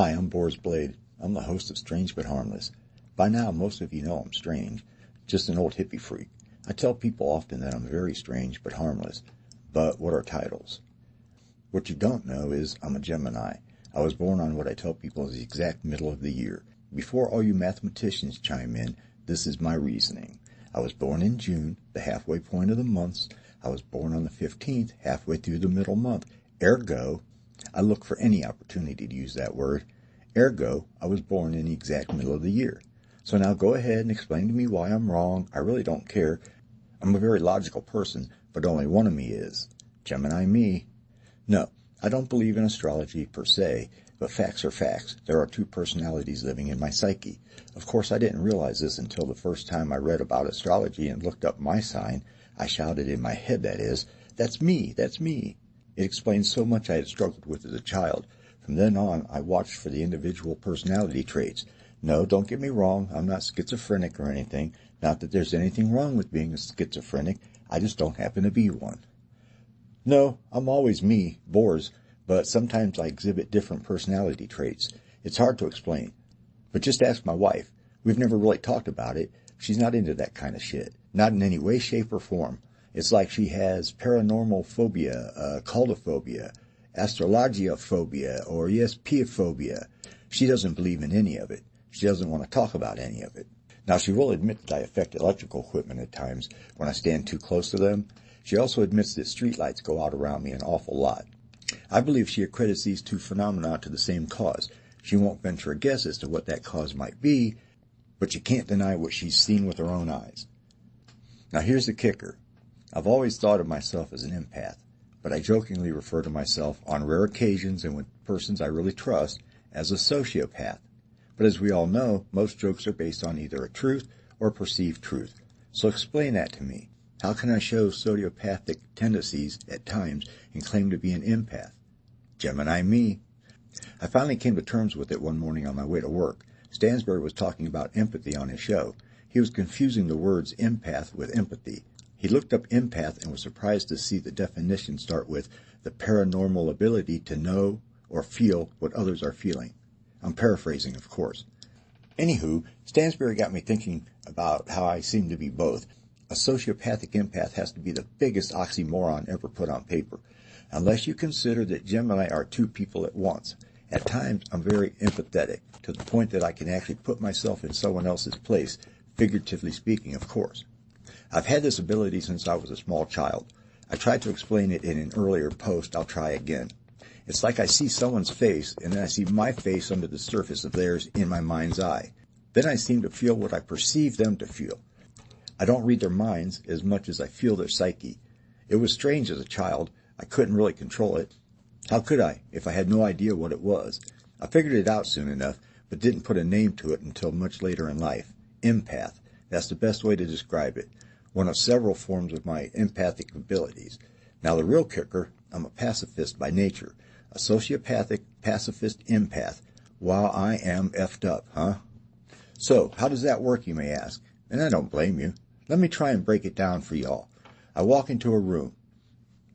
Hi, I'm Boris Blade. I'm the host of Strange But Harmless. By now, most of you know I'm strange, just an old hippie freak. I tell people often that I'm very strange but harmless. But what are titles? What you don't know is I'm a Gemini. I was born on what I tell people is the exact middle of the year. Before all you mathematicians chime in, this is my reasoning. I was born in June, the halfway point of the months. I was born on the 15th, halfway through the middle month. Ergo, I look for any opportunity to use that word. Ergo, I was born in the exact middle of the year. So now go ahead and explain to me why I'm wrong. I really don't care. I'm a very logical person, but only one of me is. Gemini me. No, I don't believe in astrology per se, but facts are facts. There are two personalities living in my psyche. Of course, I didn't realize this until the first time I read about astrology and looked up my sign. I shouted in my head, that is, "That's me, that's me." It explains so much I had struggled with as a child. From then on, I watched for the individual personality traits. No, don't get me wrong, I'm not schizophrenic or anything. Not that there's anything wrong with being a schizophrenic, I just don't happen to be one. No, I'm always me, Boris, but sometimes I exhibit different personality traits. It's hard to explain. But just ask my wife. We've never really talked about it. She's not into that kind of shit. Not in any way, shape, or form. It's like she has paranormal phobia, cultophobia, astrologiaphobia, or ESPophobia. She doesn't believe in any of it. She doesn't want to talk about any of it. Now, she will admit that I affect electrical equipment at times when I stand too close to them. She also admits that streetlights go out around me an awful lot. I believe she accredits these two phenomena to the same cause. She won't venture a guess as to what that cause might be, but you can't deny what she's seen with her own eyes. Now, here's the kicker. I've always thought of myself as an empath, but I jokingly refer to myself, on rare occasions and with persons I really trust, as a sociopath. But as we all know, most jokes are based on either a truth or perceived truth. So explain that to me. How can I show sociopathic tendencies at times and claim to be an empath? Gemini me. I finally came to terms with it one morning on my way to work. Stansbury was talking about empathy on his show. He was confusing the words empath with empathy. He looked up empath and was surprised to see the definition start with the paranormal ability to know or feel what others are feeling. I'm paraphrasing, of course. Anywho, Stansbury got me thinking about how I seem to be both. A sociopathic empath has to be the biggest oxymoron ever put on paper, unless you consider that Gemini are two people at once. At times, I'm very empathetic, to the point that I can actually put myself in someone else's place, figuratively speaking, of course. I've had this ability since I was a small child. I tried to explain it in an earlier post. I'll try again. It's like I see someone's face, and then I see my face under the surface of theirs in my mind's eye. Then I seem to feel what I perceive them to feel. I don't read their minds as much as I feel their psyche. It was strange as a child. I couldn't really control it. How could I, if I had no idea what it was? I figured it out soon enough, but didn't put a name to it until much later in life. Empath. That's the best way to describe it. One of several forms of my empathic abilities. Now the real kicker, I'm a pacifist by nature. A sociopathic, pacifist empath. Wow, I am effed up, huh? So, how does that work, you may ask? And I don't blame you. Let me try and break it down for y'all. I walk into a room.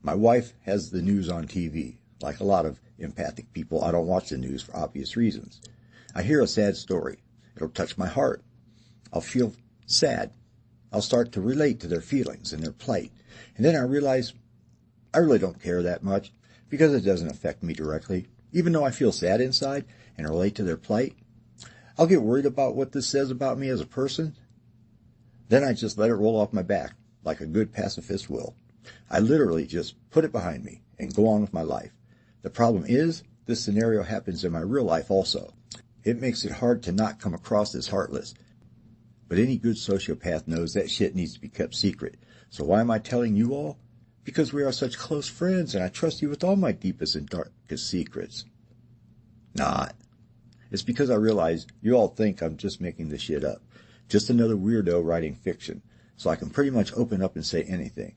My wife has the news on TV. Like a lot of empathic people, I don't watch the news for obvious reasons. I hear a sad story. It'll touch my heart. I'll feel sad. I'll start to relate to their feelings and their plight. And then I realize I really don't care that much because it doesn't affect me directly. Even though I feel sad inside and relate to their plight, I'll get worried about what this says about me as a person. Then I just let it roll off my back like a good pacifist will. I literally just put it behind me and go on with my life. The problem is, this scenario happens in my real life also. It makes it hard to not come across as heartless. But any good sociopath knows that shit needs to be kept secret. So why am I telling you all? Because we are such close friends and I trust you with all my deepest and darkest secrets. Not. It's because I realize you all think I'm just making this shit up. Just another weirdo writing fiction. So I can pretty much open up and say anything.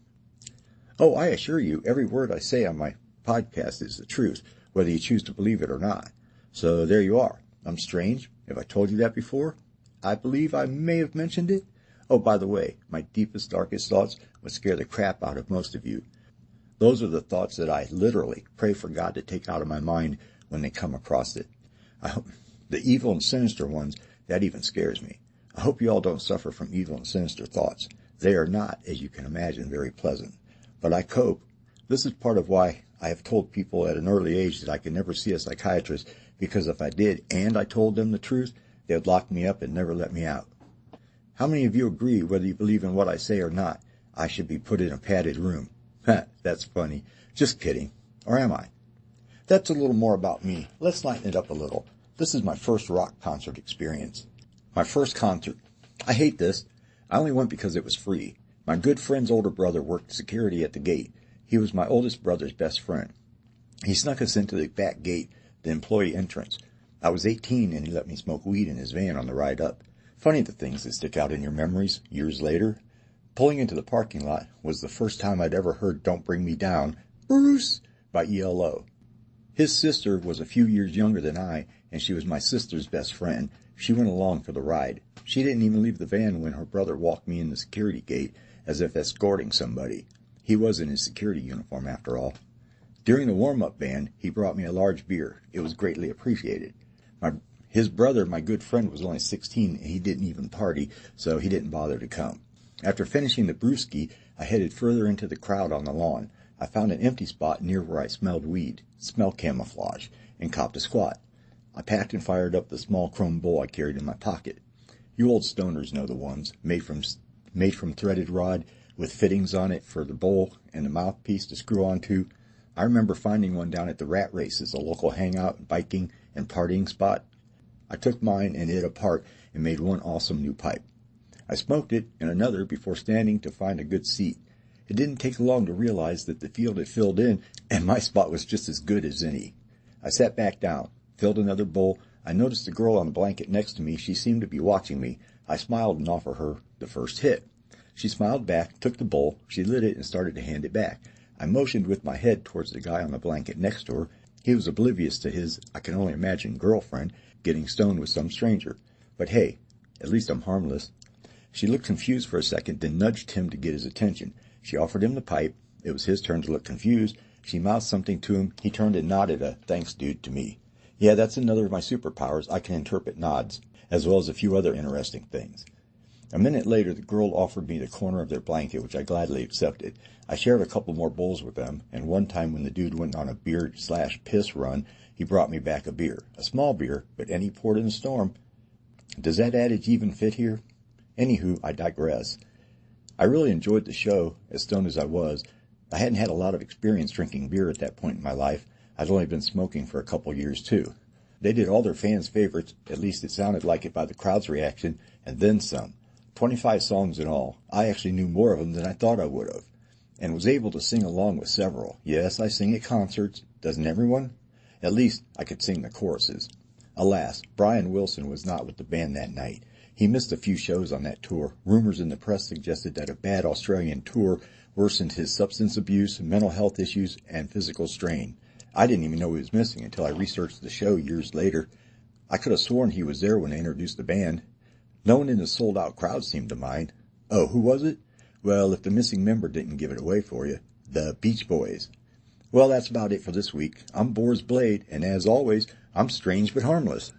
Oh, I assure you, every word I say on my podcast is the truth, whether you choose to believe it or not. So there you are. I'm strange. Have I told you that before? I believe I may have mentioned it. Oh, by the way, my deepest, darkest thoughts would scare the crap out of most of you. Those are the thoughts that I literally pray for God to take out of my mind when they come across it. I hope the evil and sinister ones, that even scares me. I hope you all don't suffer from evil and sinister thoughts. They are not, as you can imagine, very pleasant. But I cope. This is part of why I have told people at an early age that I could never see a psychiatrist, because if I did and I told them the truth, they would lock me up and never let me out. How many of you agree, whether you believe in what I say or not, I should be put in a padded room? That's funny. Just kidding. Or am I? That's a little more about me. Let's lighten it up a little. This is my first rock concert experience. My first concert. I hate this. I only went because it was free. My good friend's older brother worked security at the gate. He was my oldest brother's best friend. He snuck us into the back gate, the employee entrance. I was 18 and he let me smoke weed in his van on the ride up. Funny the things that stick out in your memories years later. Pulling into the parking lot was the first time I'd ever heard Don't Bring Me Down, Bruce, by ELO. His sister was a few years younger than I, and she was my sister's best friend. She went along for the ride. She didn't even leave the van when her brother walked me in the security gate, as if escorting somebody. He was in his security uniform, after all. During the warm-up band, he brought me a large beer. It was greatly appreciated. His brother, my good friend, was only 16, and he didn't even party, so he didn't bother to come. After finishing the brewski, I headed further into the crowd on the lawn. I found an empty spot near where I smelled weed, smell camouflage, and copped a squat. I packed and fired up the small chrome bowl I carried in my pocket. You old stoners know the ones, made from threaded rod, with fittings on it for the bowl and the mouthpiece to screw onto. I remember finding one down at the rat races, a local hangout, biking, and partying spot. I took mine and it apart and made one awesome new pipe. I smoked it and another before standing to find a good seat. It didn't take long to realize that the field had filled in, and my spot was just as good as any. I sat back down, filled another bowl. I noticed the girl on the blanket next to me. She seemed to be watching me. I smiled and offered her the first hit. She smiled back, took the bowl, she lit it, and started to hand it back. I motioned with my head towards the guy on the blanket next to her. He was oblivious to his, I can only imagine, girlfriend getting stoned with some stranger. But hey, at least I'm harmless. She looked confused for a second, then nudged him to get his attention. She offered him the pipe. It was his turn to look confused. She mouthed something to him. He turned and nodded a "thanks, dude" to me. Yeah, that's another of my superpowers. I can interpret nods, as well as a few other interesting things. A minute later, the girl offered me the corner of their blanket, which I gladly accepted. I shared a couple more bowls with them, and one time when the dude went on a beer/piss run, he brought me back a beer. A small beer, but any port in a storm. Does that adage even fit here? Anywho, I digress. I really enjoyed the show, as stoned as I was. I hadn't had a lot of experience drinking beer at that point in my life. I'd only been smoking for a couple years, too. They did all their fans' favorites, at least it sounded like it by the crowd's reaction, and then some. 25 songs in all. I actually knew more of them than I thought I would have, and was able to sing along with several. Yes, I sing at concerts. Doesn't everyone? At least I could sing the choruses. Alas, Brian Wilson was not with the band that night. He missed a few shows on that tour. Rumors in the press suggested that a bad Australian tour worsened his substance abuse, mental health issues, and physical strain. I didn't even know he was missing until I researched the show years later. I could have sworn he was there when they introduced the band. No one in the sold-out crowd seemed to mind. Oh, who was it? Well, if the missing member didn't give it away for you, the Beach Boys. Well, that's about it for this week. I'm Boris Blade, and as always, I'm strange but harmless.